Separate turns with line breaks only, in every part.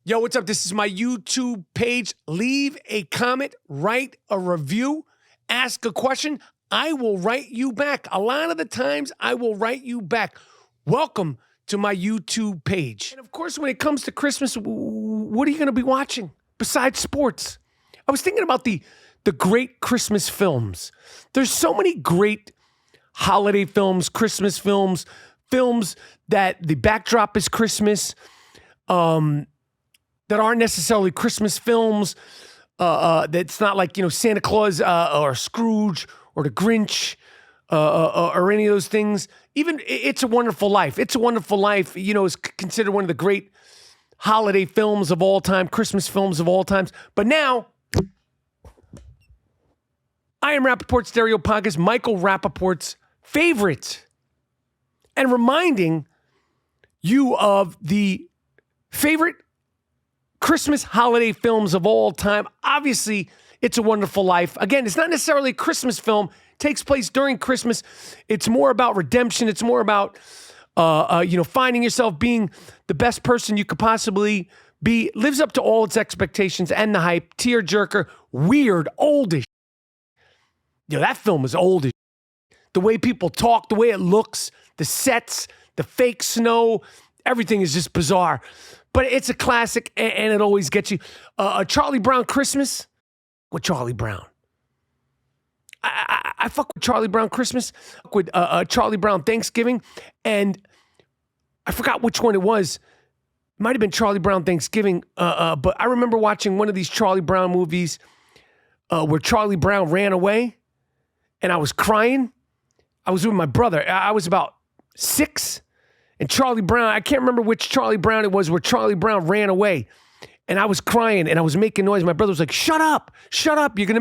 Yo, what's up? This is my YouTube page. Leave a comment, write a review, ask a question. I will write you back. A lot of the times, I will write you back. Welcome to my YouTube page. And of course, when it comes to Christmas, what are you going to be watching besides sports? I was thinking about the great Christmas films. There's so many great holiday films, Christmas films, films that the backdrop is Christmas, that aren't necessarily Christmas films. That's not like, Santa Claus or Scrooge or The Grinch or any of those things. Even It's a Wonderful Life. It's a Wonderful Life, is considered one of the great holiday films of all time, Christmas films of all times. But now, I am Rapaport Stereo Podcast, Michael Rapaport's favorite, and reminding you of the favorite Christmas holiday films of all time. Obviously, It's a Wonderful Life. Again, it's not necessarily a Christmas film. It takes place during Christmas. It's more about redemption. It's more about, finding yourself being the best person you could possibly be. Lives up to all its expectations and the hype. Tearjerker, weird, oldish. That film is old as the way people talk, the way it looks, the sets, the fake snow, everything is just bizarre. But it's a classic, and it always gets you. A Charlie Brown Christmas with Charlie Brown. I fuck with Charlie Brown Christmas, with Charlie Brown Thanksgiving, and I forgot which one it was. It might have been Charlie Brown Thanksgiving, but I remember watching one of these Charlie Brown movies where Charlie Brown ran away, and I was crying. I was with my brother. I was about 6. And Charlie Brown, I can't remember which Charlie Brown it was, where Charlie Brown ran away, and I was crying and I was making noise. My brother was like, "Shut up! Shut up! You're gonna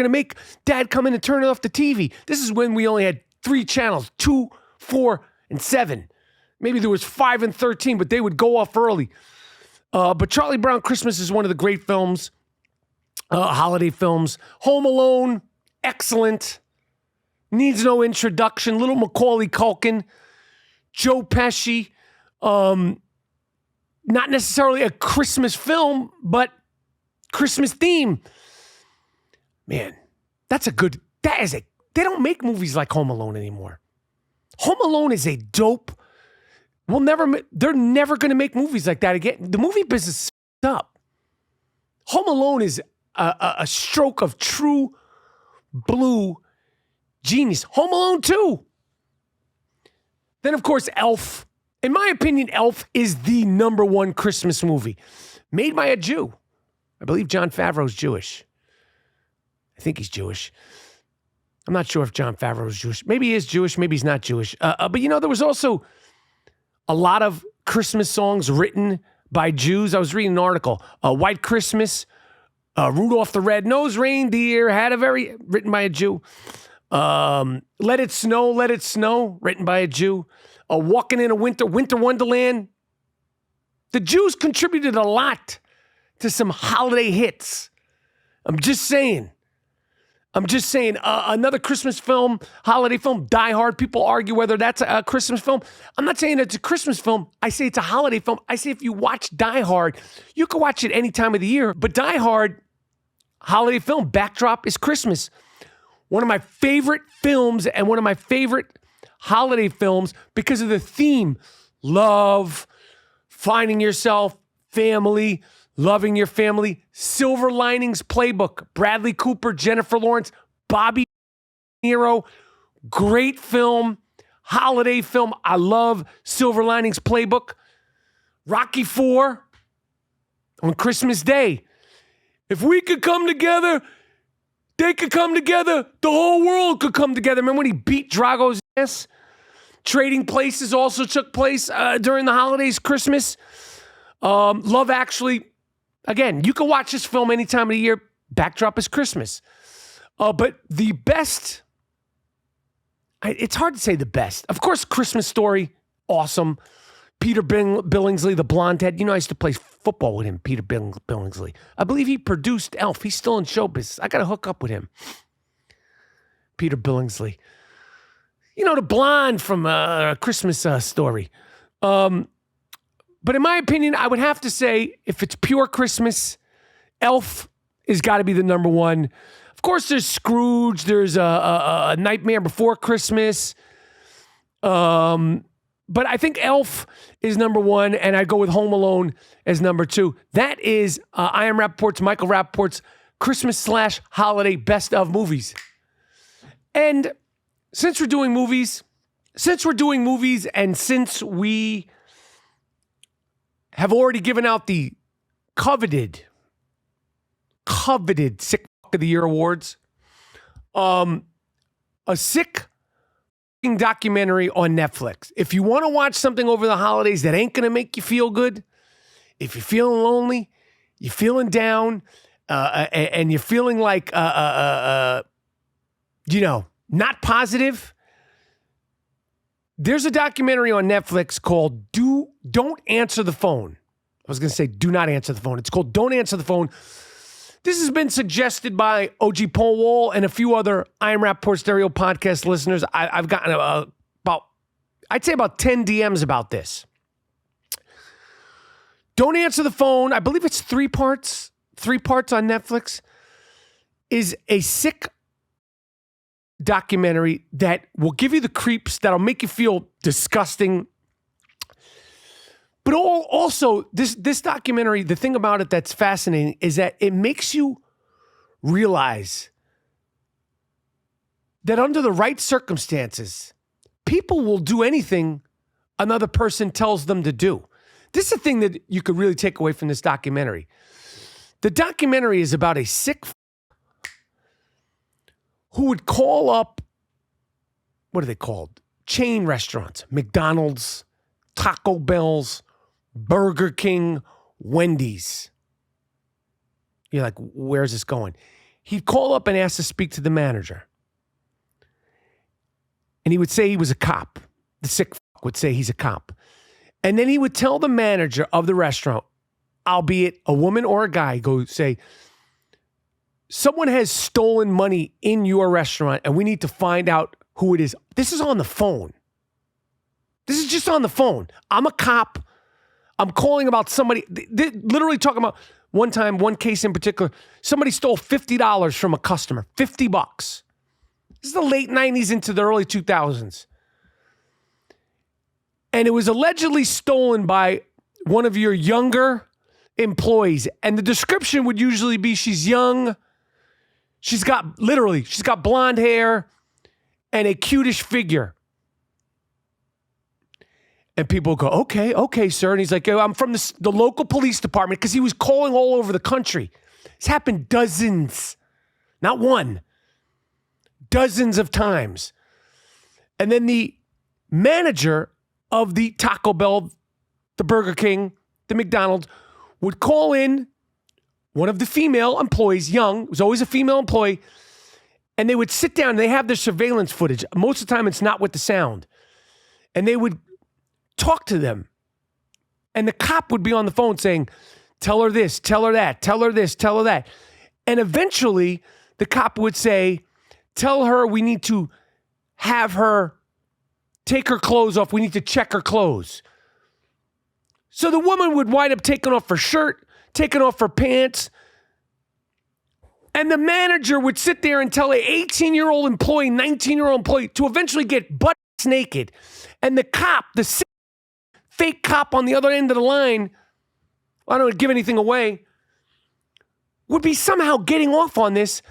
make Dad come in and turn off the TV." This is when we only had 3 channels: 2, 4, and 7. Maybe there was 5 and 13, but they would go off early. But Charlie Brown Christmas is one of the great films, holiday films. Home Alone, excellent. Needs no introduction. Little Macaulay Culkin. Joe Pesci, not necessarily a Christmas film, but Christmas theme. Man, they don't make movies like Home Alone anymore. Home Alone is a dope, they're never going to make movies like that again. The movie business is up. Home Alone is a stroke of true blue genius. Home Alone 2. Then, of course, Elf. In my opinion, Elf is the number one Christmas movie made by a Jew. I believe Jon Favreau's Jewish. I think he's Jewish. I'm not sure if Jon Favreau's Jewish. Maybe he is Jewish. Maybe he's not Jewish. But, there was also a lot of Christmas songs written by Jews. I was reading an article. White Christmas, Rudolph the Red-Nosed Reindeer, written by a Jew. Let It Snow, written by a Jew. Walking in a Winter Wonderland. The Jews contributed a lot to some holiday hits. I'm just saying. Another Christmas film, holiday film, Die Hard. People argue whether that's a Christmas film. I'm not saying it's a Christmas film. I say it's a holiday film. I say if you watch Die Hard, you can watch it any time of the year. But Die Hard, holiday film, backdrop is Christmas. One of my favorite films and one of my favorite holiday films because of the theme. Love, finding yourself, family, loving your family. Silver Linings Playbook. Bradley Cooper, Jennifer Lawrence, Bobby De Niro. Great film, holiday film. I love Silver Linings Playbook. Rocky IV on Christmas Day. If we could come together, they could come together. The whole world could come together. Remember when he beat Drago's ass? Trading Places also took place during the holidays, Christmas. Love Actually. Again, you can watch this film any time of the year. Backdrop is Christmas. But the best, it's hard to say the best. Of course, Christmas Story, awesome. Peter Billingsley, the blonde head. I used to play football with him, Peter Billingsley. I believe he produced Elf. He's still in show business. I got to hook up with him. Peter Billingsley. The blonde from Christmas Story. But in my opinion, I would have to say, if it's pure Christmas, Elf has got to be the number one. Of course, there's Scrooge. There's a Nightmare Before Christmas. But I think Elf is number one, and I go with Home Alone as number two. That is I Am Rapaport's, Michael Rapaport's Christmas/holiday best of movies. And since we're doing movies, and since we have already given out the coveted Sick of the Year awards, a sick documentary on Netflix. If you want to watch something over the holidays that ain't going to make you feel good, if you're feeling lonely, you're feeling down, and you're feeling like, not positive, there's a documentary on Netflix called Don't Answer the Phone. I was going to say Do Not Answer the Phone. It's called Don't Answer the Phone. This has been suggested by OG Paul Wall and a few other I Am Rapaport Stereo podcast listeners. I've gotten about 10 DMs about this. Don't Answer the Phone. I believe it's 3 parts. 3 parts on Netflix. Is a sick documentary that will give you the creeps, that'll make you feel disgusting. But also, this documentary, the thing about it that's fascinating is that it makes you realize that under the right circumstances, people will do anything another person tells them to do. This is the thing that you could really take away from this documentary. The documentary is about a sick who would call up, what are they called? Chain restaurants, McDonald's, Taco Bell's, Burger King, Wendy's. You're like, where's this going? He'd call up and ask to speak to the manager. And he would say he was a cop. The sick would say he's a cop. And then he would tell the manager of the restaurant, albeit a woman or a guy, go say, someone has stolen money in your restaurant and we need to find out who it is. This is on the phone. This is just on the phone. I'm a cop. I'm calling about somebody. They're literally talking about one time, one case in particular. Somebody stole $50 from a customer. $50. This is the late 90s into the early 2000s. And it was allegedly stolen by one of your younger employees. And the description would usually be she's young. She's got blonde hair and a cutish figure. And people go, okay, sir. And he's like, I'm from the local police department, because he was calling all over the country. It's happened dozens, not one, dozens of times. And then the manager of the Taco Bell, the Burger King, the McDonald's, would call in one of the female employees, young, it was always a female employee, and they would sit down and they have their surveillance footage. Most of the time it's not with the sound. And they would talk to them. And the cop would be on the phone saying, tell her this, tell her that, tell her this, tell her that. And eventually the cop would say, tell her we need to have her take her clothes off. We need to check her clothes. So the woman would wind up taking off her shirt, taking off her pants. And the manager would sit there and tell an 18-year-old employee, 19-year-old employee to eventually get butt naked. And the cop, the fake cop on the other end of the line, I don't want to give anything away, would be somehow getting off on this.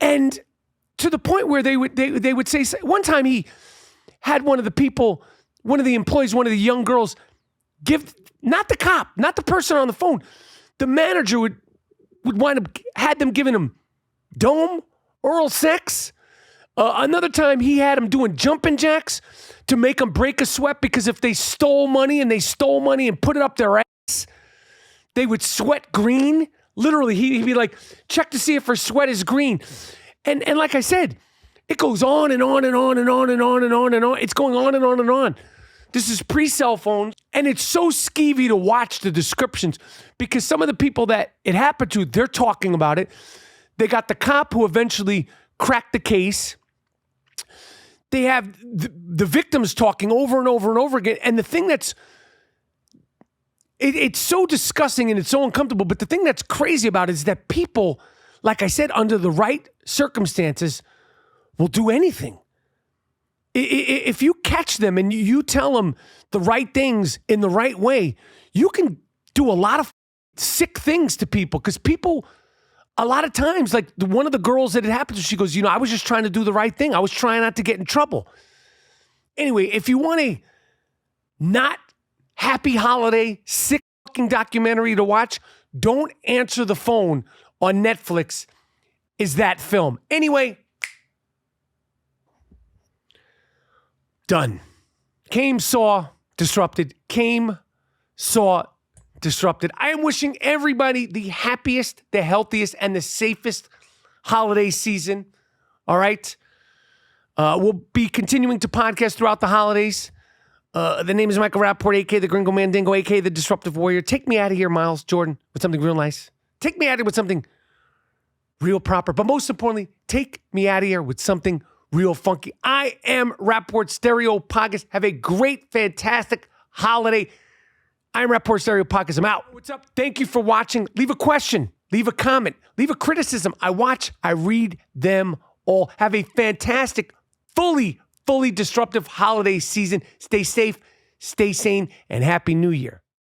And to the point where they would say, one time he had one of the employees, one of the young girls, give, not the cop, not the person on the phone, the manager would wind up, had them giving him dome, oral sex. Another time he had him doing jumping jacks to make them break a sweat, because if they stole money and put it up their ass, they would sweat green. Literally, he'd be like, check to see if her sweat is green. And like I said, it goes on and on and on and on and on and on and on. It's going on and on and on. This is pre-cell phone, and it's so skeevy to watch the descriptions, because some of the people that it happened to, they're talking about it. They got the cop who eventually cracked the case. They have the victims talking over and over and over again. And the thing that's It's so disgusting and it's so uncomfortable. But the thing that's crazy about it is that people, like I said, under the right circumstances, will do anything. If you catch them and you tell them the right things in the right way, you can do a lot of sick things to people. Because people, a lot of times, like one of the girls that it happened to, she goes, I was just trying to do the right thing. I was trying not to get in trouble. Anyway, if you want a not happy holiday, sick fucking documentary to watch, Don't Answer the Phone on Netflix is that film. Anyway, done. Came, saw, disrupted. Came, saw, disrupted. I am wishing everybody the happiest, the healthiest, and the safest holiday season. All right? We'll be continuing to podcast throughout the holidays. The name is Michael Rapaport, a.k.a. the Gringo Mandingo, a.k.a. the Disruptive Warrior. Take me out of here, Miles Jordan, with something real nice. Take me out of here with something real proper. But most importantly, take me out of here with something real funky. I am Rapaport Stereo Podcast. Have a great, fantastic holiday. I am Rapaport Stereo Podcast. I'm out. What's up? Thank you for watching. Leave a question. Leave a comment. Leave a criticism. I watch. I read them all. Have a fantastic, fully disruptive holiday season. Stay safe, stay sane, and Happy New Year.